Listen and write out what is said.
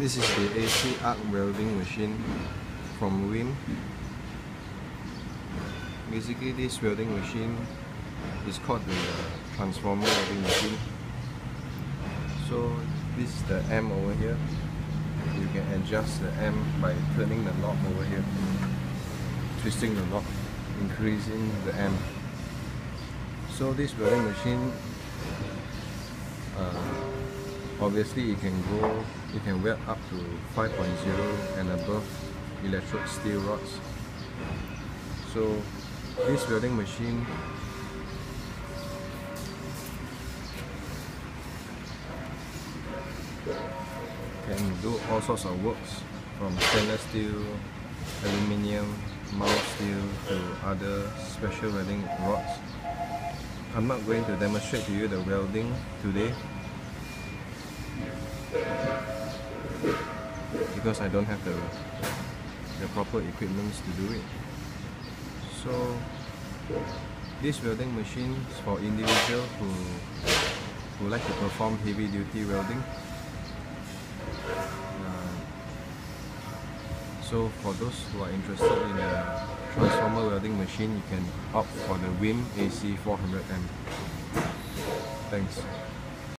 This is the AC arc welding machine from WIM. Basically, this welding machine is called the transformer welding machine. So this is the M over here. You can adjust the M by turning the knob over here, twisting the knob, increasing the M. So this welding machine, obviously it can weld up to 5.0 and above electrode steel rods. So this welding machine can do all sorts of works, from stainless steel, aluminium, mild steel to other special welding rods. I'm not going to demonstrate to you the welding today because I don't have the proper equipment to do it. So this welding machine is for individuals who like to perform heavy duty welding. So for those who are interested in a transformer welding machine, you can opt for the WIM AC 400M. Thanks.